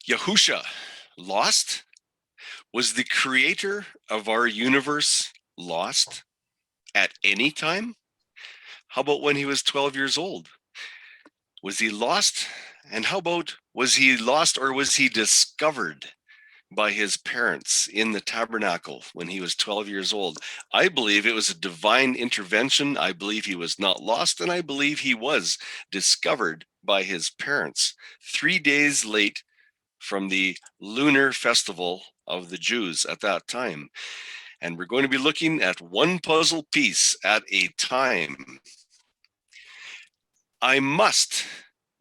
Yahusha lost? Was the creator of our universe lost at any time? How about when he was 12 years old? Was he lost? And how about, was he lost or was he discovered by his parents in the tabernacle when he was 12 years old? I believe it was a divine intervention. I believe he was not lost, and I believe he was discovered by his parents 3 days late from the lunar festival of the Jews at that time. And we're going to be looking at one puzzle piece at a time. I must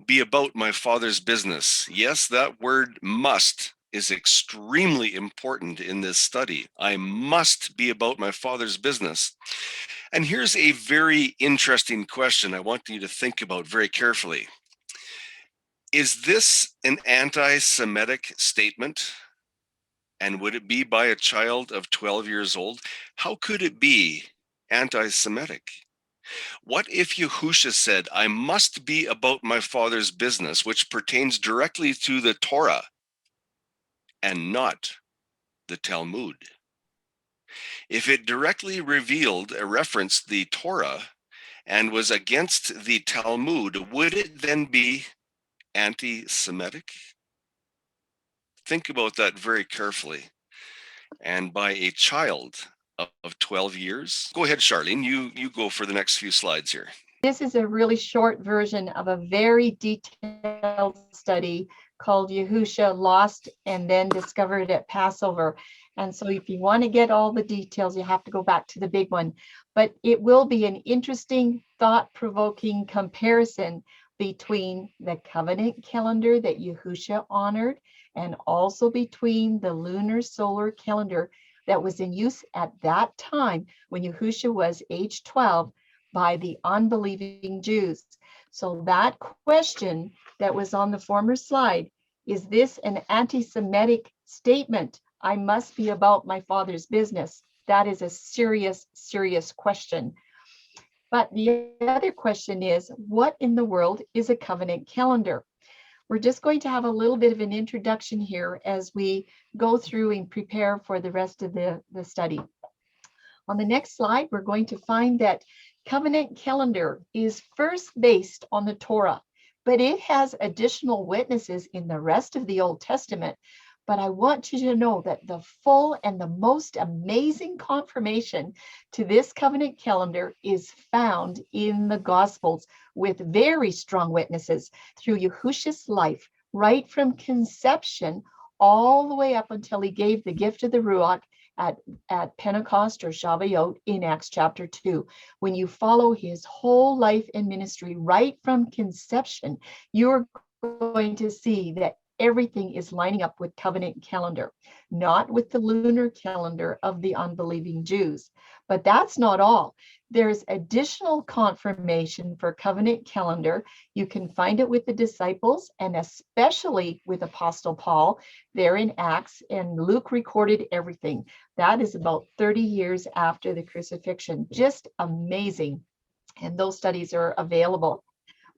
be about my Father's business. Yes, that word must is extremely important in this study. I must be about my Father's business. And here's a very interesting question I want you to think about very carefully. Is this an anti-Semitic statement? And would it be by a child of 12 years old? How could it be anti-Semitic? What if Yahusha said, I must be about my Father's business, which pertains directly to the Torah and not the Talmud? If it directly revealed a reference the Torah and was against the Talmud, would it then be anti-Semitic? Think about that very carefully. And by a child of 12 years. Go ahead, Charlene, you go for the next few slides here. This is a really short version of a very detailed study called Yahusha Lost and Then Discovered at Passover. And so if you want to get all the details, you have to go back to the big one. But it will be an interesting, thought-provoking comparison between the covenant calendar that Yahusha honored and also between the lunar solar calendar that was in use at that time when Yahusha was age 12 by the unbelieving Jews. So that question that was on the former slide, is this an anti-Semitic statement? I must be about my Father's business. That is a serious, serious question. But the other question is, what in the world is a covenant calendar? We're just going to have a little bit of an introduction here as we go through and prepare for the rest of the study. On the next slide, we're going to find that covenant calendar is first based on the Torah, but it has additional witnesses in the rest of the Old Testament. But I want you to know that the full and the most amazing confirmation to this covenant calendar is found in the Gospels with very strong witnesses through Yahusha's life, right from conception all the way up until he gave the gift of the Ruach at Pentecost or Shavuot in Acts chapter 2. When you follow his whole life and ministry right from conception, you're going to see that everything is lining up with covenant calendar, not with the lunar calendar of the unbelieving Jews. But that's not all. There's additional confirmation for covenant calendar. You can find it with the disciples and especially with Apostle Paul there in Acts, and Luke recorded everything. That is about 30 years after the crucifixion. Just amazing. And those studies are available.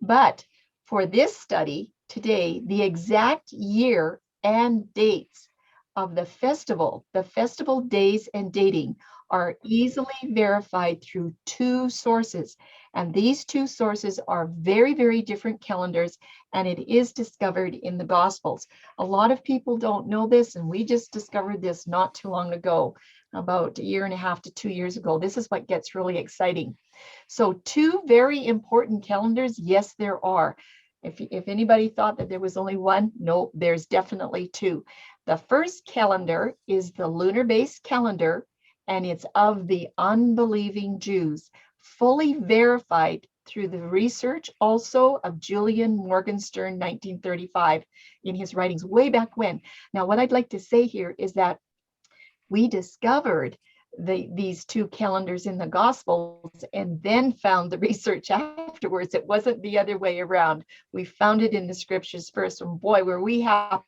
But for this study today, the exact year and dates of the festival days and dating are easily verified through two sources. And these two sources are very, very different calendars, and it is discovered in the Gospels. A lot of people don't know this, and we just discovered this not too long ago, about a year and a half to 2 years ago. This is what gets really exciting. So two very important calendars, yes, there are. If anybody thought that there was only one, no, there's definitely two. The first calendar is the lunar-based calendar, and it's of the unbelieving Jews, fully verified through the research also of Julian Morgenstern, 1935, in his writings way back when. Now, what I'd like to say here is that we discovered these two calendars in the Gospels and then found the research afterwards. It wasn't the other way around. We found it in the scriptures first, and boy, were we happy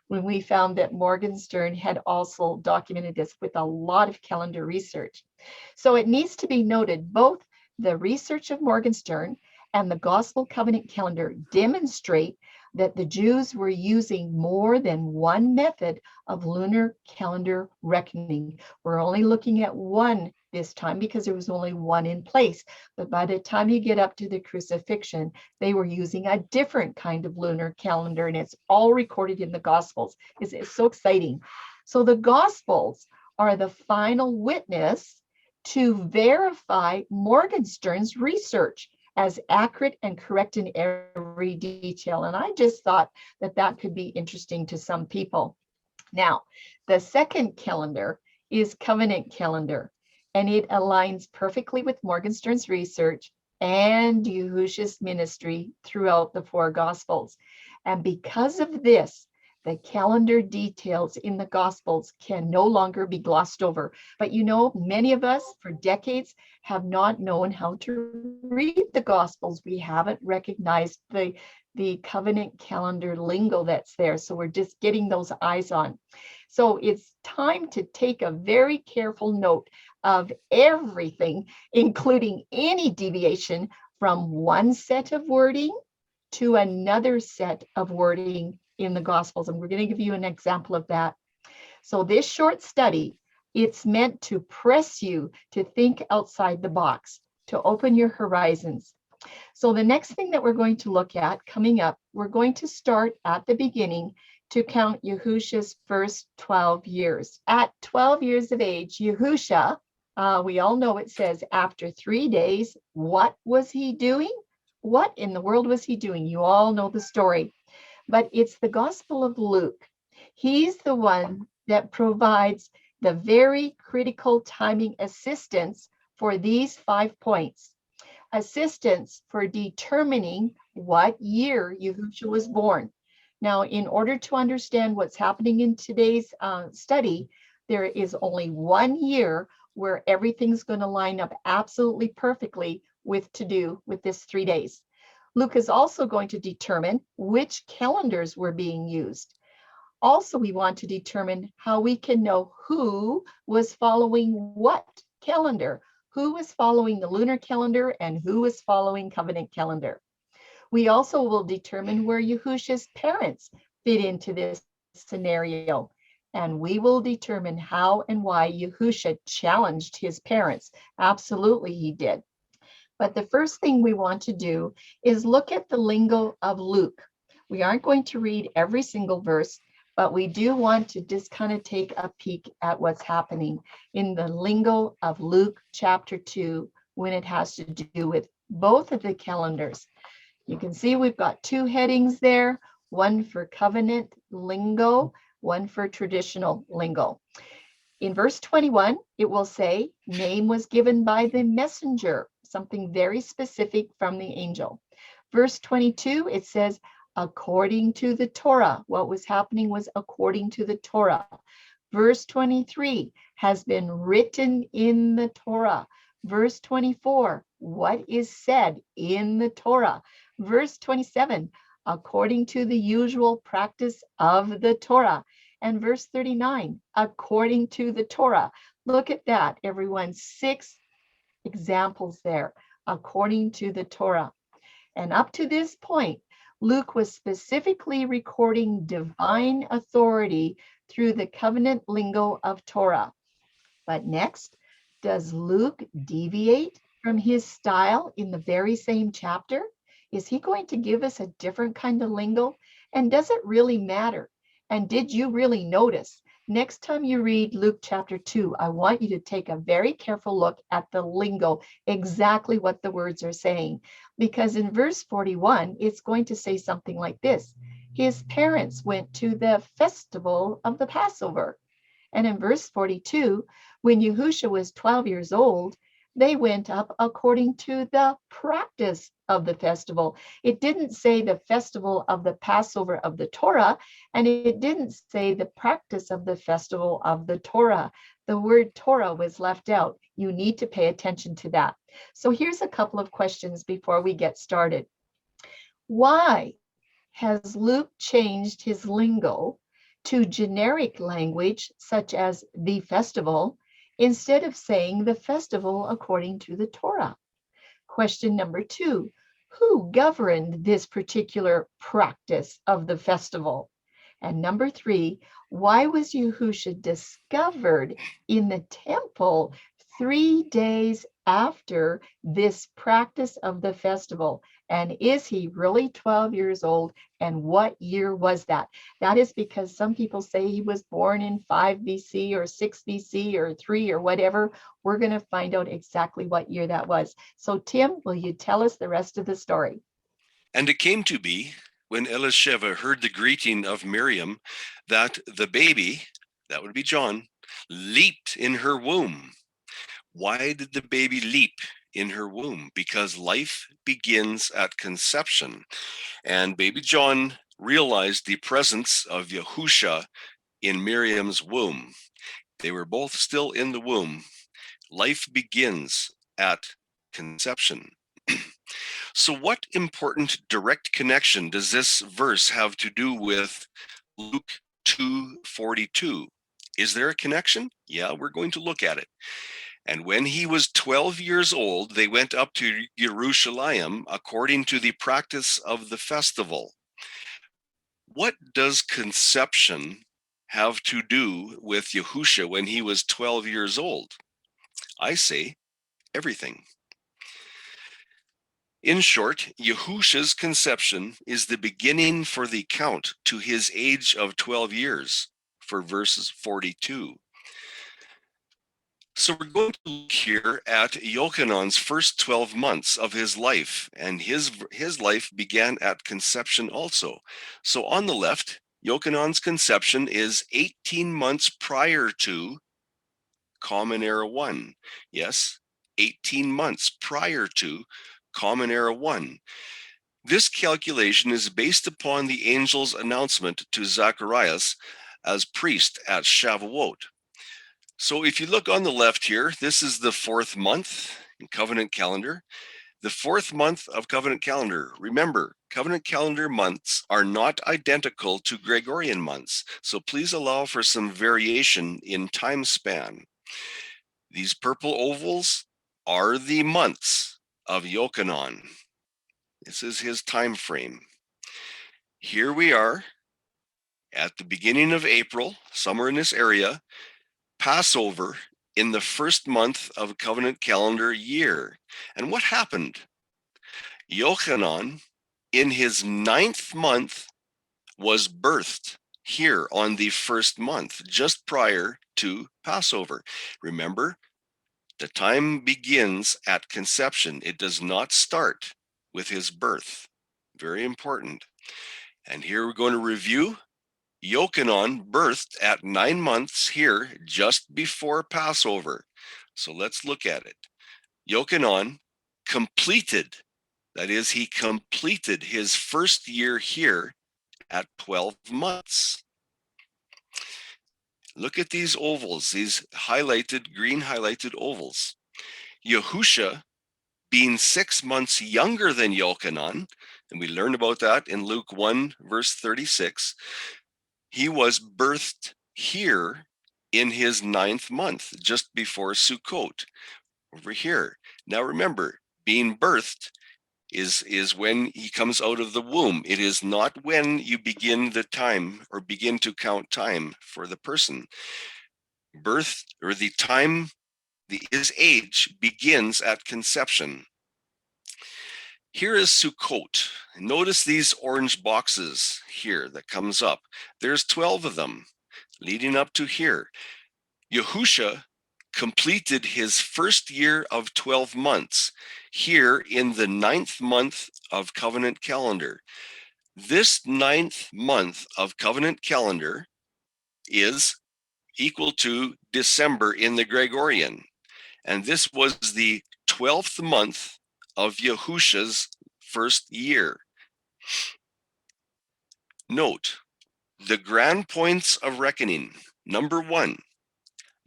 when we found that Morgenstern had also documented this with a lot of calendar research. So it needs to be noted, both the research of Morgenstern and the Gospel Covenant calendar demonstrate that the Jews were using more than one method of lunar calendar reckoning. We're only looking at one this time because there was only one in place. But by the time you get up to the crucifixion, they were using a different kind of lunar calendar, and it's all recorded in the Gospels. It's so exciting. So the Gospels are the final witness to verify Morgenstern's research as accurate and correct in every detail. And I just thought that that could be interesting to some people. Now, the second calendar is covenant calendar, and it aligns perfectly with Morgenstern's research and Yahusha's ministry throughout the four Gospels. And because of this, the calendar details in the Gospels can no longer be glossed over. But you know, many of us for decades have not known how to read the Gospels. We haven't recognized the covenant calendar lingo that's there. So we're just getting those eyes on. So it's time to take a very careful note of everything, including any deviation from one set of wording to another set of wording in the Gospels. And we're going to give you an example of that. So this short study, it's meant to press you to think outside the box, to open your horizons. So the next thing that we're going to look at coming up, we're going to start at the beginning to count Yahusha's first 12 years. At 12 years of age, Yahusha, we all know it says after 3 days, what was he doing? What in the world was he doing? You all know the story, but it's the Gospel of Luke. He's the one that provides the very critical timing assistance for these 5 points. Assistance for determining what year Yahusha was born. Now, in order to understand what's happening in today's study, there is only 1 year where everything's going to line up absolutely perfectly with to do with this 3 days. Luke is also going to determine which calendars were being used. Also, we want to determine how we can know who was following what calendar, who was following the lunar calendar and who was following covenant calendar. We also will determine where Yahusha's parents fit into this scenario. And we will determine how and why Yahusha challenged his parents. Absolutely, he did. But the first thing we want to do is look at the lingo of Luke. We aren't going to read every single verse, but we do want to just kind of take a peek at what's happening in the lingo of Luke chapter 2 when it has to do with both of the calendars. You can see we've got 2 headings there, one for covenant lingo, one for traditional lingo. In verse 21, it will say, name was given by the messenger, something very specific from the angel. Verse 22, it says, according to the Torah. What was happening was according to the Torah. Verse 23 has been written in the Torah. Verse 24, what is said in the Torah. Verse 27, according to the usual practice of the Torah. And verse 39, according to the Torah. Look at that, everyone. 6 examples there, according to the Torah. And up to this point, Luke was specifically recording divine authority through the covenant lingo of Torah. But next, does Luke deviate from his style in the very same chapter? Is he going to give us a different kind of lingo? And does it really matter? And did you really notice? Next time you read Luke chapter 2, I want you to take a very careful look at the lingo, exactly what the words are saying. Because in verse 41, it's going to say something like this. His parents went to the festival of the Passover. And in verse 42, when Yahusha was 12 years old, they went up according to the practice of the festival. It didn't say the festival of the Passover of the Torah, and it didn't say the practice of the festival of the Torah. The word Torah was left out. You need to pay attention to that. So here's a couple of questions before we get started. Why has Luke changed his lingo to generic language such as the festival instead of saying the festival according to the Torah? Question number 2, who governed this particular practice of the festival? And number 3, why was Yahusha discovered in the temple 3 days after this practice of the festival? And is he really 12 years old? And what year was that? That is because some people say he was born in 5 BC or 6 BC or 3 or whatever. We're going to find out exactly what year that was. So, Tim, will you tell us the rest of the story? And it came to be, when Elisheva heard the greeting of Miriam, that the baby, that would be John, leaped in her womb. Why did the baby leap in her womb? Because life begins at conception. And baby John realized the presence of Yahusha in Miriam's womb. They were both still in the womb. Life begins at conception. So, what important direct connection does this verse have to do with Luke 2:42? Is there a connection? Yeah, we're going to look at it. And when he was 12 years old, they went up to Jerusalem according to the practice of the festival. What does conception have to do with Yahusha when he was 12 years old? I say everything. In short, Yahusha's conception is the beginning for the count to his age of 12 years, for verses 42. So we're going to look here at Yochanan's first 12 months of his life, and his life began at conception also. So on the left, Yochanan's conception is 18 months prior to Common Era 1. Yes, 18 months prior to Common Era 1. This calculation is based upon the angel's announcement to Zacharias as priest at Shavuot. So if you look on the left here, this is the 4th month in covenant calendar. The 4th month of covenant calendar. Remember, covenant calendar months are not identical to Gregorian months, so please allow for some variation in time span. These purple ovals are the months of Yochanan. This is his time frame. Here we are at the beginning of April, somewhere in this area, Passover in the 1st month of covenant calendar year. And what happened? Yochanan, in his 9th month, was birthed here on the 1st month, just prior to Passover. Remember, the time begins at conception. It does not start with his birth. Very important. And here we're going to review. Yochanan birthed at 9 months here just before Passover. So let's look at it. Yochanan completed, that is, he completed his first year here at 12 months. Look at these ovals, these highlighted, green highlighted ovals. Yahusha, being 6 months younger than Yochanan, and we learned about that in Luke 1, verse 36, he was birthed here in his 9th month, just before Sukkot, over here. Now remember, being birthed is when he comes out of the womb. It is not when you begin the time or begin to count time for the person. Birth, or the time, his age begins at conception. Here is Sukkot. Notice these orange boxes here that comes up. There's 12 of them leading up to here. Yahusha completed his first year of 12 months here in the 9th month of covenant calendar. This 9th month of covenant calendar is equal to December in the Gregorian. And this was the 12th month of Yahusha's first year. Note the grand points of reckoning. Number 1,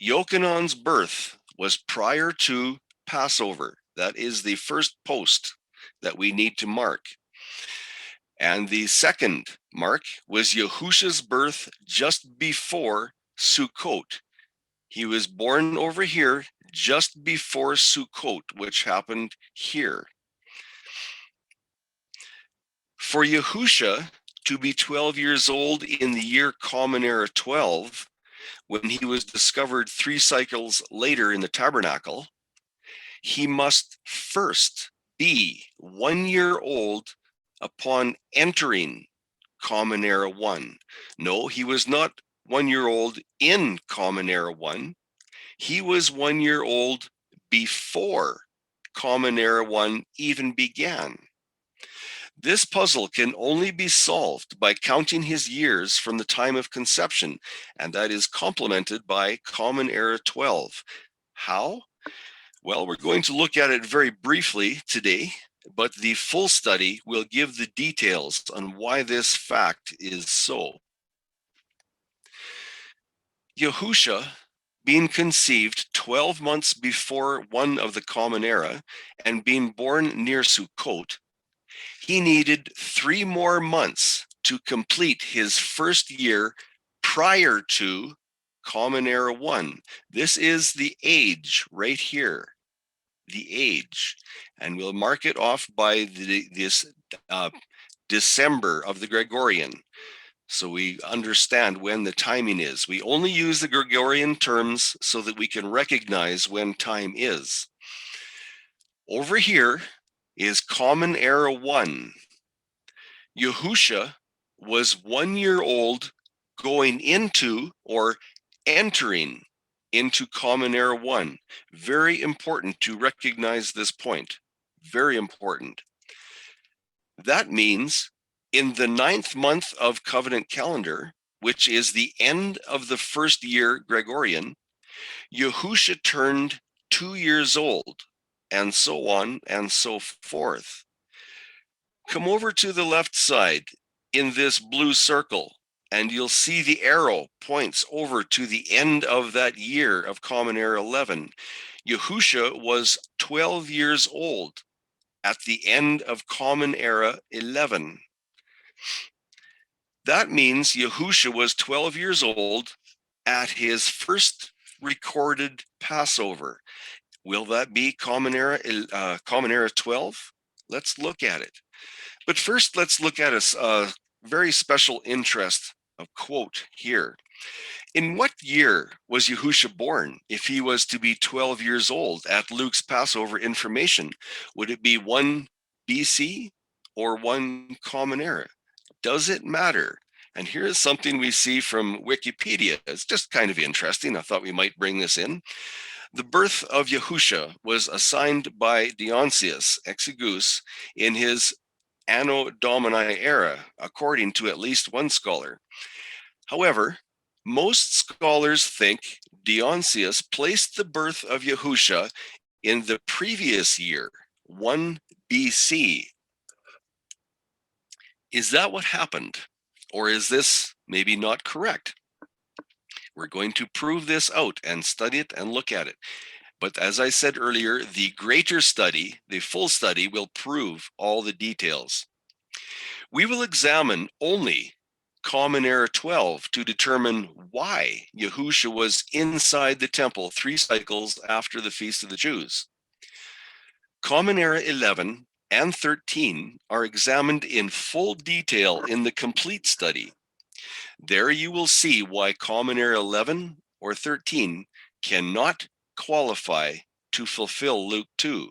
Yochanan's birth was prior to Passover. That is the first post that we need to mark. And the second mark was Yahusha's birth just before Sukkot. He was born over here just before Sukkot, which happened here. For Yahusha to be 12 years old in the year Common Era 12, when he was discovered 3 cycles later in the tabernacle, he must first be 1 year old upon entering Common Era 1. No, he was not 1 year old in Common Era 1. He was 1 year old before Common Era 1 even began. This puzzle can only be solved by counting his years from the time of conception, and that is complemented by Common Era 12. How? Well, we're going to look at it very briefly today, but the full study will give the details on why this fact is so. Yahusha, being conceived 12 months before one of the Common Era and being born near Sukkot, he needed 3 more months to complete his first year prior to Common Era 1. This is the age right here, the age. And we'll mark it off by this December of the Gregorian. So we understand when the timing is. We only use the Gregorian terms so that we can recognize when time is. Over here is Common Era 1. Yahusha was 1 year old going into or entering into Common Era 1. Very important to recognize this point. Very important. That means in the 9th month of covenant calendar, which is the end of the first year Gregorian, Yahusha turned 2 years old, and so on and so forth. Come over to the left side in this blue circle, and you'll see the arrow points over to the end of that year of Common Era 11. Yahusha was 12 years old at the end of Common Era 11. That means Yahusha was 12 years old at his first recorded Passover. Will that be Common Era 12? Let's look at it. But first, let's look at a very special interest, a quote here. In what year was Yahusha born if he was to be 12 years old at Luke's Passover information? Would it be 1 BC or 1 Common Era? Does it matter? And here is something we see from Wikipedia. It's just kind of interesting. I thought we might bring this in. The birth of Yahusha was assigned by Dionysius Exiguus in his Anno Domini era, according to at least one scholar. However, most scholars think Dionysius placed the birth of Yahusha in the previous year, 1 BC. Is that what happened? Or is this maybe not correct? We're going to prove this out and study it and look at it. But as I said earlier, the greater study, the full study, will prove all the details. We will examine only Common Era 12 to determine why Yahusha was inside the temple 3 cycles after the Feast of the Jews. Common Era 11 and 13 are examined in full detail in the complete study. There you will see why Common Era 11 or 13 cannot qualify to fulfill Luke 2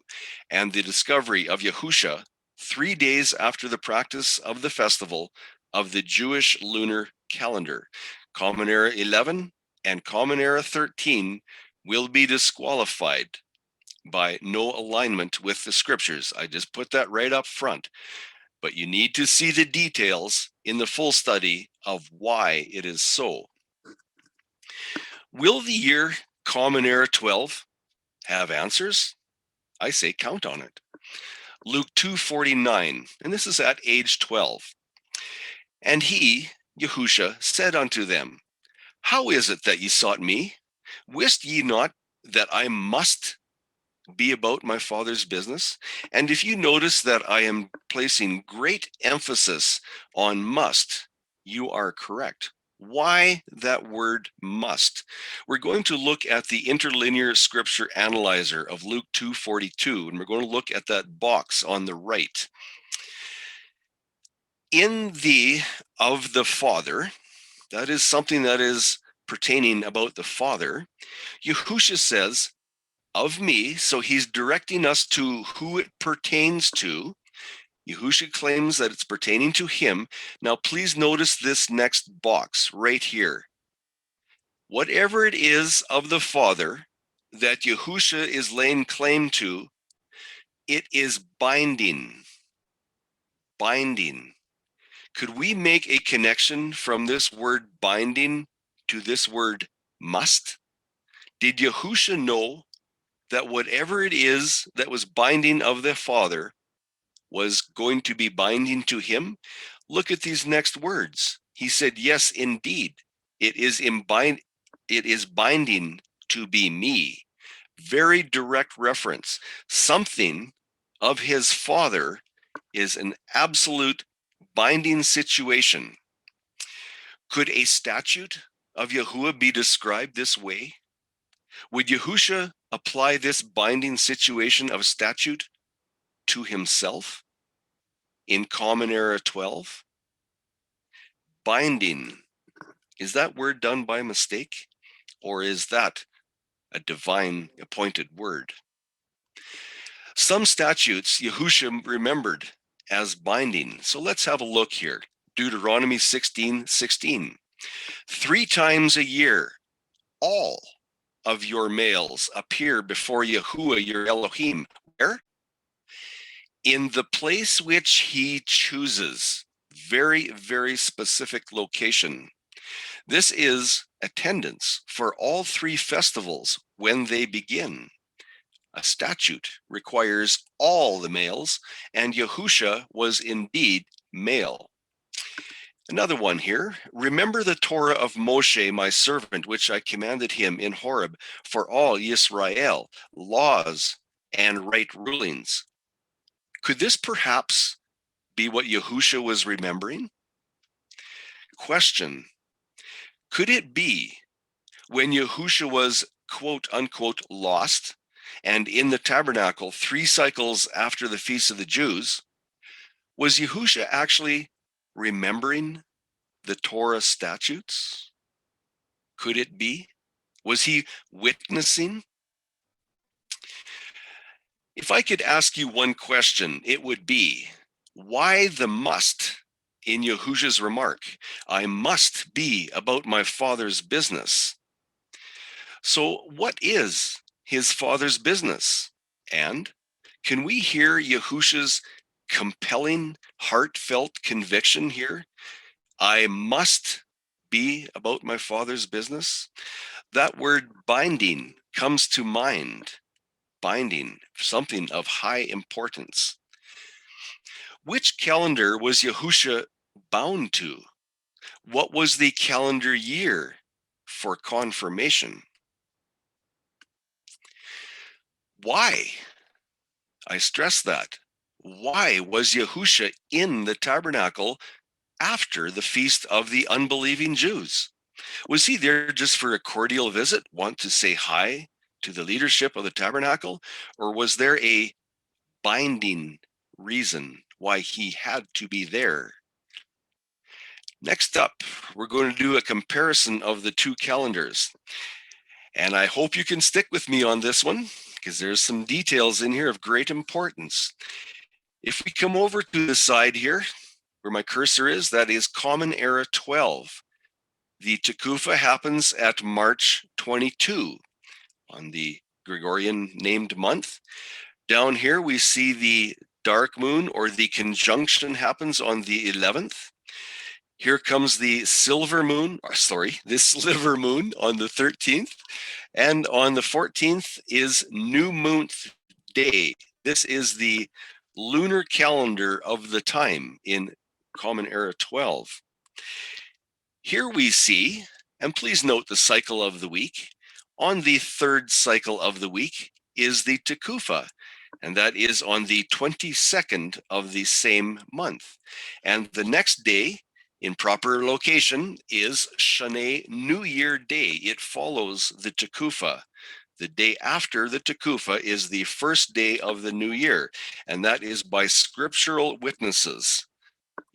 and the discovery of Yahusha 3 days after the practice of the festival of the Jewish lunar calendar. Common Era 11 and Common Era 13 will be disqualified by no alignment with the scriptures. I just put that right up front. But you need to see the details in the full study of why it is so. Will the year Common Era 12 have answers? I say count on it. Luke 2:49, and this is at age 12. And he, Yahusha, said unto them, How is it that ye sought me? Wist ye not that I must be about my Father's business? And if you notice that I am placing great emphasis on must, you are correct. Why that word must? We're going to look at the interlinear scripture analyzer of Luke 2:42, and we're going to look at that box on the right. In the of the Father, that is something that is pertaining about the Father. Yahusha says, of me, so he's directing us to who it pertains to. Yahusha claims that it's pertaining to him. Now, please notice this next box right here. Whatever it is of the Father that Yahusha is laying claim to, it is binding. Binding. Could we make a connection from this word binding to this word must? Did Yahusha know that whatever it is that was binding of the Father was going to be binding to him? Look at these next words. He said, yes, indeed, it is binding to be me. Very direct reference. Something of his Father is an absolute binding situation. Could a statute of Yahuwah be described this way? Would Yahusha apply this binding situation of statute to himself in Common Era 12? Binding, is that word done by mistake, or is that a divine appointed word? Some statutes Yahusha remembered as binding. So let's have a look here. Deuteronomy 16:16. 3 times a year, all of your males appear before Yahuwah your Elohim. Where? In the place which he chooses. Very, very specific location. This is attendance for all 3 festivals when they begin. A statute requires all the males, and Yahusha was indeed male. Another one here. Remember the Torah of Moshe, my servant, which I commanded him in Horeb for all Yisrael, laws and right rulings. Could this perhaps be what Yahusha was remembering? Question. Could it be when Yahusha was quote unquote lost and in the tabernacle 3 cycles after the Feast of the Jews, was Yahusha actually remembering the Torah statutes? Could it be? Was he witnessing? If I could ask you one question, it would be, why the must in Yahusha's remark? I must be about my Father's business. So what is his Father's business? And can we hear Yahusha's compelling, heartfelt conviction here? I must be about my Father's business. That word binding comes to mind. Binding, something of high importance. Which calendar was Yahusha bound to? What was the calendar year for confirmation? Why? I stress that. Why was Yahusha in the tabernacle after the feast of the unbelieving Jews? Was he there just for a cordial visit, want to say hi to the leadership of the tabernacle? Or was there a binding reason why he had to be there? Next up, we're going to do a comparison of the 2 calendars. And I hope you can stick with me on this one, because there's some details in here of great importance. If we come over to the side here, where my cursor is, that is Common Era 12. The Tekufa happens at March 22 on the Gregorian named month. Down here, we see the dark moon, or the conjunction, happens on the 11th. Here comes the sliver moon on the 13th. And on the 14th is New Moon Day. This is the lunar calendar of the time in Common Era 12. Here we see, and please note the cycle of the week, on the 3rd cycle of the week is the Tekufa, and that is on the 22nd of the same month. And the next day, in proper location, is Shana New Year Day. It follows the Tekufa. The day after the Tekufa is the first day of the new year, and that is by scriptural witnesses.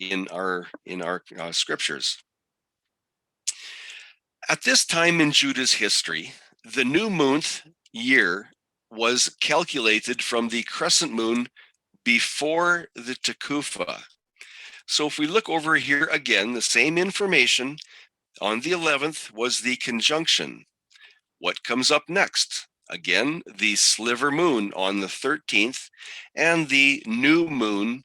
in our scriptures. At this time in Judah's history, the new month year was calculated from the crescent moon before the Tekufa. So if we look over here again, the same information, on the 11th was the conjunction. What comes up next? Again, the sliver moon on the 13th and the new moon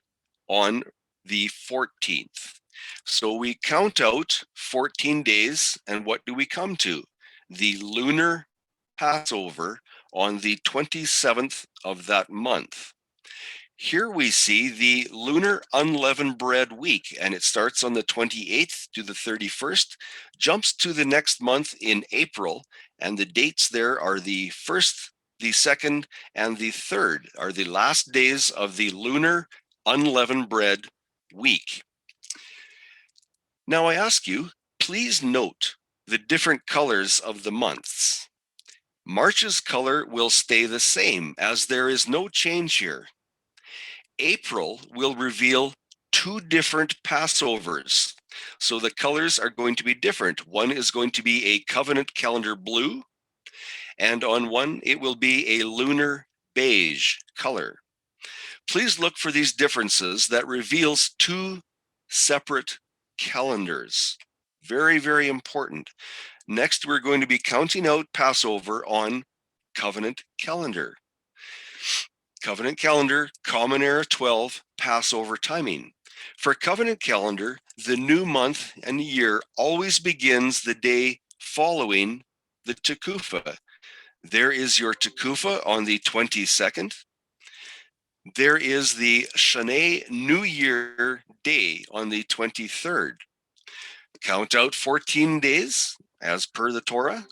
on the 14th. So we count out 14 days, and what do we come to? The lunar Passover on the 27th of that month. Here we see the lunar unleavened bread week, and it starts on the 28th to the 31st, jumps to the next month in April, and the dates there are the 1st, the 2nd, and the 3rd are the last days of the lunar unleavened bread week. Now I ask you, please note the different colors of the months. March's color will stay the same, as there is no change here. April will reveal two different Passovers. So the colors are going to be different. One is going to be a covenant calendar blue, and on one it will be a lunar beige color. Please look for these differences that reveals two separate calendars. Very, very important. Next, we're going to be counting out Passover on covenant calendar. Covenant calendar, Common Era 12, Passover timing. For covenant calendar, the new month and year always begins the day following the Tekufa. There is your Tekufa on the 22nd. There is the Shana New Year Day on the 23rd. Count out 14 days as per the Torah,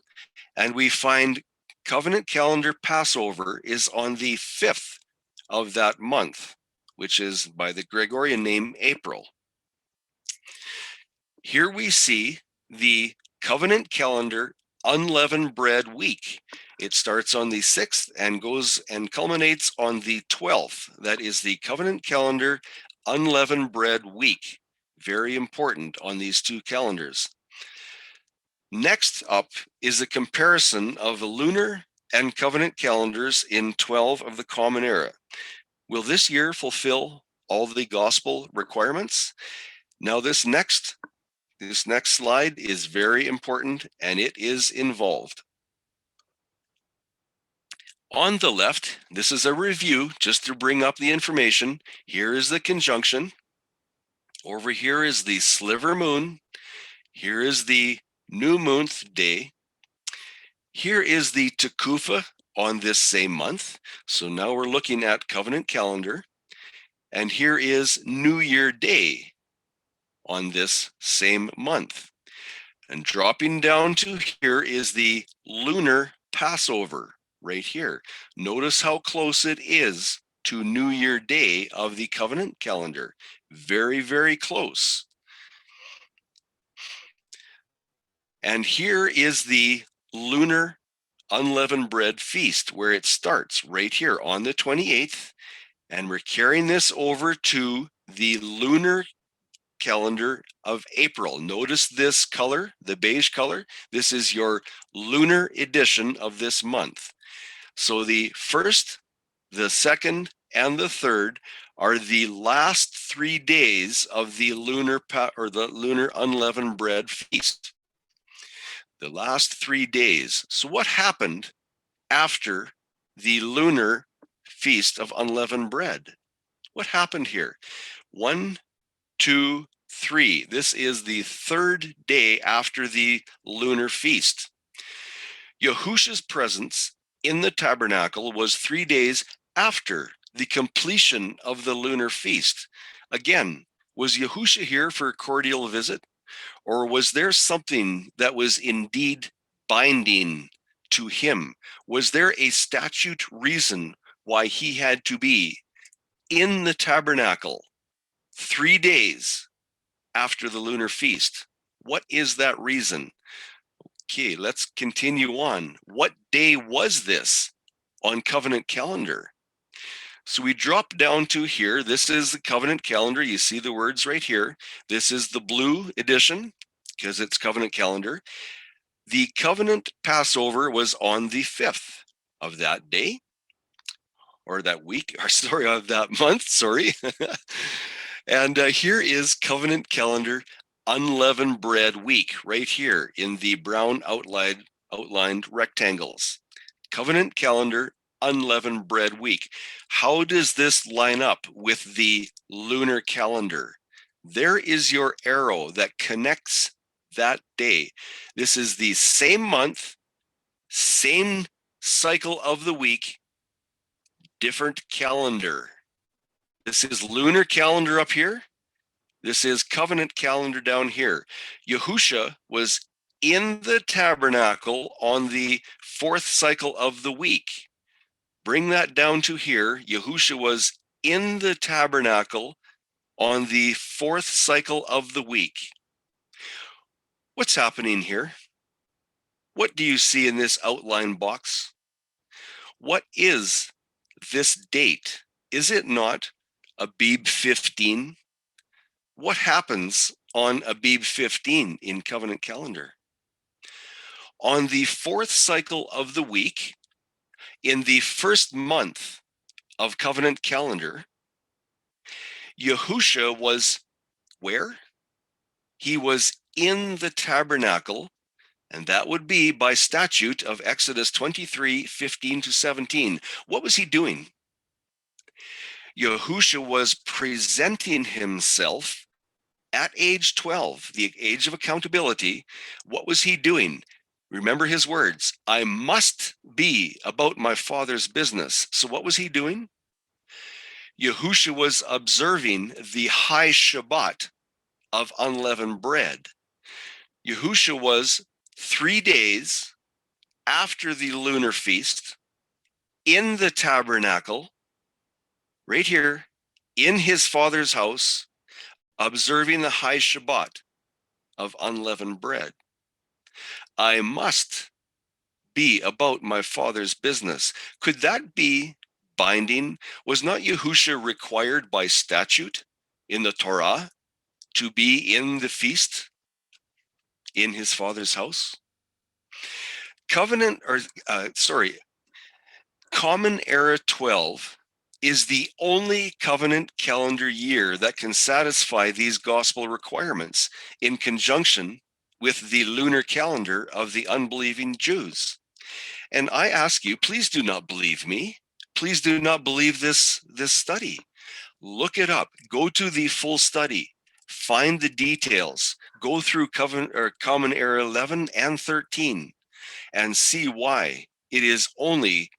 and we find covenant calendar Passover is on the 5th of that month, which is by the Gregorian name April. Here we see the covenant calendar unleavened bread week. It starts on the 6th and goes and culminates on the 12th. That is the covenant calendar unleavened bread week. Very important on these two calendars. Next up is a comparison of the lunar and covenant calendars in 12 of the Common Era. Will this year fulfill all the gospel requirements? Now this next slide is very important, and it is involved. On the left, this is a review just to bring up the information. Here is the conjunction. Over here is the sliver moon. Here is the new moon day. Here is the Tekufa on this same month. So now we're looking at covenant calendar. And here is New Year Day on this same month. And dropping down to here is the lunar Passover right here. Notice how close it is to New Year Day of the covenant calendar. Very, very close. And here is the lunar unleavened bread feast, where it starts right here on the 28th. And we're carrying this over to the lunar calendar of April. Notice this color, the beige color. This is your lunar edition of this month. So the 1st, the 2nd, and the 3rd are the last 3 days of the lunar unleavened bread feast. The last 3 days. So what happened after the lunar feast of unleavened bread? What happened here? 1, 2, 3. This is the 3rd day after the lunar feast. Yahusha's presence in the tabernacle was 3 days after the completion of the lunar feast. Again, was Yahusha here for a cordial visit? Or was there something that was indeed binding to him? Was there a statute reason why he had to be in the tabernacle 3 days after the lunar feast? What is that reason? Okay, let's continue on. What day was this on covenant calendar? So we drop down to here. This is the covenant calendar. You see the words right here. This is the blue edition because it's covenant calendar. The covenant Passover was on the 5th of that day, or that week, or sorry, of that month, sorry. And here is covenant calendar unleavened bread week right here in the brown outlined rectangles. Covenant calendar unleavened bread week. How does this line up with the lunar calendar? There is your arrow that connects that day. This is the same month, same cycle of the week, different calendar. This is lunar calendar up here. This is covenant calendar down here. Yahusha was in the tabernacle on the 4th cycle of the week. Bring that down to here. Yahusha was in the tabernacle on the 4th cycle of the week. What's happening here? What do you see in this outline box? What is this date? Is it not Abib 15? What happens on Abib 15 in covenant calendar? On the 4th cycle of the week, in the 1st month of covenant calendar, Yahusha was where? He was in the tabernacle, and that would be by statute of Exodus 23:15-17. What was he doing? Yahusha was presenting himself at age 12, the age of accountability. What was he doing? Remember his words, I must be about my Father's business. So what was he doing? Yahusha was observing the high Shabbat of unleavened bread. Yahusha was 3 days after the lunar feast in the tabernacle, right here in his Father's house, observing the high Shabbat of unleavened bread. I must be about my Father's business. Could that be binding? Was not Yahusha required by statute in the Torah to be in the feast in his Father's house? Common Era 12 is the only covenant calendar year that can satisfy these gospel requirements in conjunction with the lunar calendar of the unbelieving Jews. And I ask you, please do not believe me. Please do not believe this study. Look it up. Go to the full study. Find the details. Go through Common Era 11 and 13 and see why it is only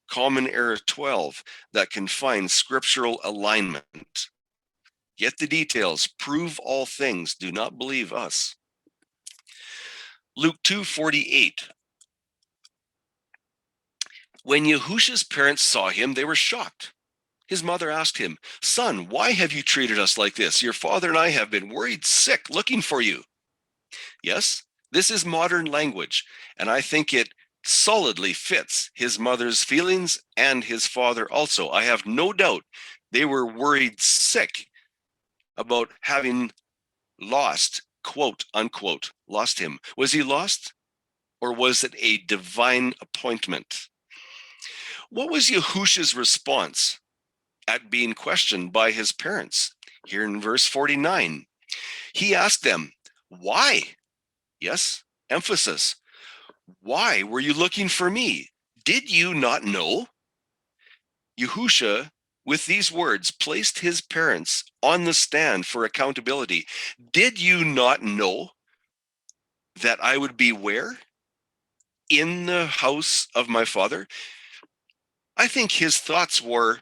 Common Era 12 that can find scriptural alignment. Get the details. Prove all things. Do not believe us. Luke 2:48. When Yahusha's parents saw him, they were shocked. His mother asked him, Son, why have you treated us like this? Your father and I have been worried sick looking for you. Yes, this is modern language, and I think it solidly fits his mother's feelings and his father also. I have no doubt they were worried sick about having lost, quote unquote, lost him. Was he lost? Or was it a divine appointment? What was Yahusha's response at being questioned by his parents? Here in verse 49, he asked them, why? Yes, emphasis. Why were you looking for me? Did you not know? Yahusha, with these words, placed his parents on the stand for accountability. Did you not know that I would be where? In the house of my father? I think his thoughts were,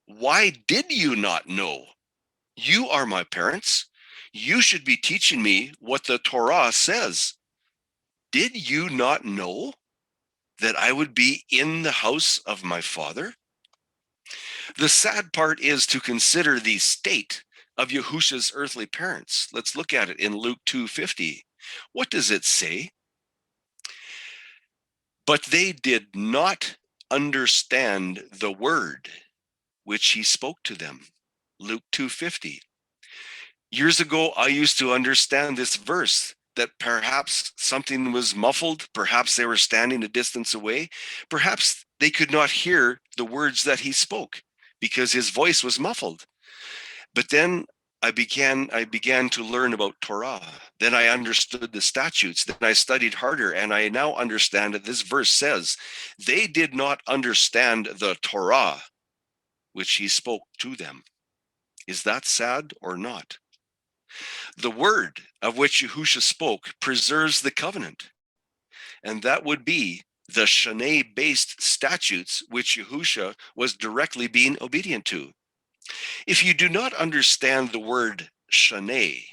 why did you not know? You are my parents. You should be teaching me what the Torah says. Did you not know that I would be in the house of my father? The sad part is to consider the state of Yahusha's earthly parents. Let's look at it in Luke 2:50. What does it say? But they did not understand the word which he spoke to them. Luke 2:50. Years ago, I used to understand this verse that perhaps something was muffled, perhaps they were standing a distance away, perhaps they could not hear the words that he spoke because his voice was muffled. But then I began to learn about Torah. Then I understood the statutes. Then I studied harder, and I now understand that this verse says they did not understand the Torah which he spoke to them. Is that sad or not? The word of which Yahusha spoke preserves the covenant, and that would be the Shane-based statutes which Yahusha was directly being obedient to. If you do not understand the word Shane,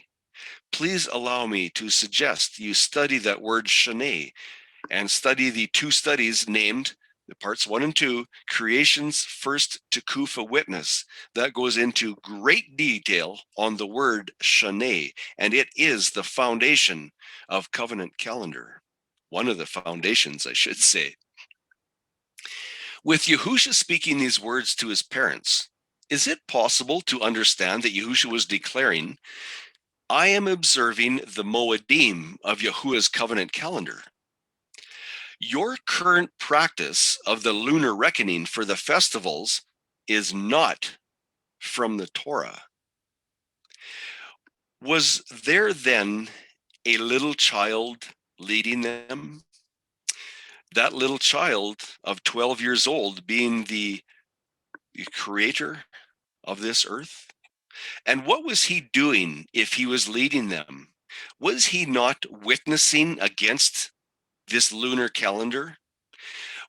please allow me to suggest you study that word Shane and study the two studies named the parts 1 and 2, creation's first Tekufa witness. That goes into great detail on the word Shane, and it is the foundation of covenant calendar. One of the foundations, I should say. With Yahusha speaking these words to his parents, is it possible to understand that Yahusha was declaring, I am observing the Moedim of Yahuwah's covenant calendar? Your current practice of the lunar reckoning for the festivals is not from the Torah. Was there then a little child leading them? That little child of 12 years old being the creator of this earth? And what was he doing if he was leading them? Was he not witnessing against this lunar calendar?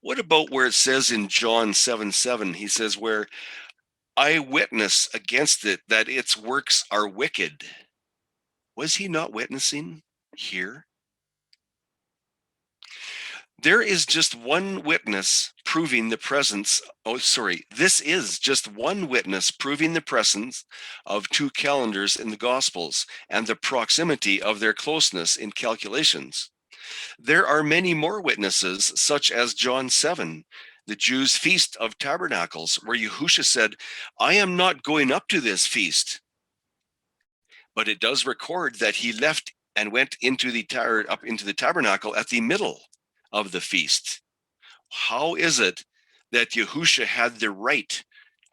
What about where it says in John 7:7, he says, where I witness against it that its works are wicked? Was he not witnessing here? There is just one witness proving the presence, this is just one witness proving the presence of two calendars in the Gospels and the proximity of their closeness in calculations. There are many more witnesses, such as John 7, the Jews' Feast of Tabernacles, where Yahusha said, I am not going up to this feast. But it does record that he left and went up into the tabernacle at the middle of the feast. How is it that Yahusha had the right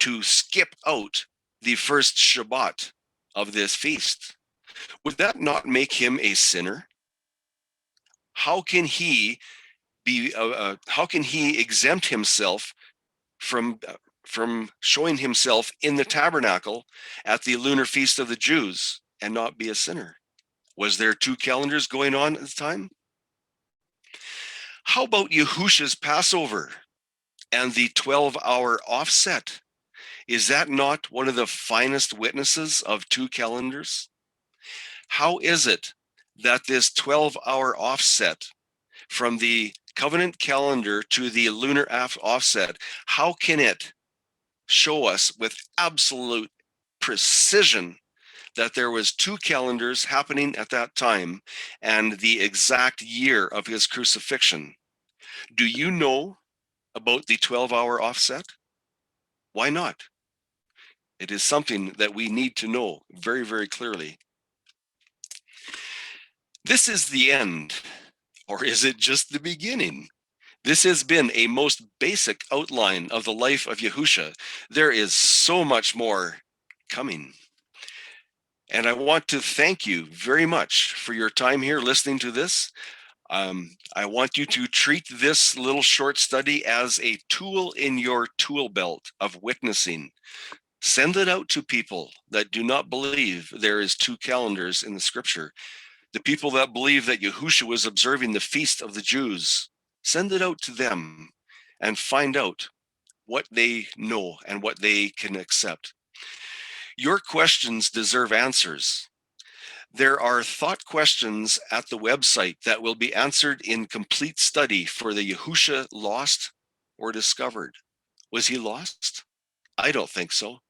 to skip out the first Shabbat of this feast? Would that not make him a sinner? How can he exempt himself from showing himself in the tabernacle at the lunar feast of the Jews and not be a sinner? Was there two calendars going on at the time? How about Yahusha's Passover and the 12-hour offset? Is that not one of the finest witnesses of two calendars? How is it that this 12-hour offset from the covenant calendar to the lunar offset, how can it show us with absolute precision that there was two calendars happening at that time and the exact year of his crucifixion? Do you know about the 12-hour offset? Why not? It is something that we need to know very, very clearly. This is the end, or is it just the beginning? This has been a most basic outline of the life of Yahusha. There is so much more coming. And I want to thank you very much for your time here listening to this. I want you to treat this little short study as a tool in your tool belt of witnessing. Send it out to people that do not believe there is two calendars in the scripture. The people that believe that Yahusha was observing the feast of the Jews, send it out to them and find out what they know and what they can accept. Your questions deserve answers. There are thought questions at the website that will be answered in complete study for the Yahusha lost or discovered. Was he lost? I don't think so.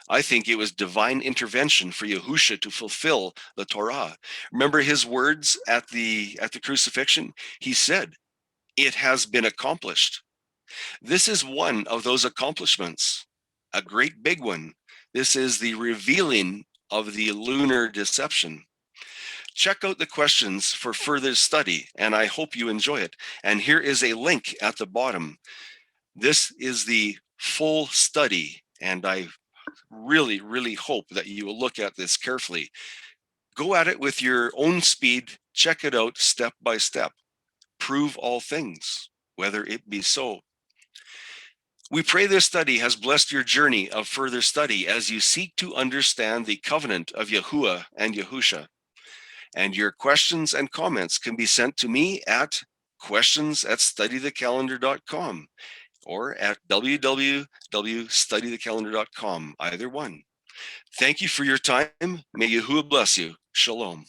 I think it was divine intervention for Yahusha to fulfill the Torah. Remember his words at the crucifixion? He said, it has been accomplished. This is one of those accomplishments. a great big one. This is the revealing of the lunar deception. Check out the questions for further study, and I hope you enjoy it. And here is a link at the bottom. This is the full study, and I really, really hope that you will look at this carefully. Go at it with your own speed, check it out step by step. Prove all things, whether it be so. We pray this study has blessed your journey of further study as you seek to understand the covenant of Yahuwah and Yahusha. And your questions and comments can be sent to me at questions@studythecalendar.com or at www.studythecalendar.com, either one. Thank you for your time. May Yahuwah bless you. Shalom.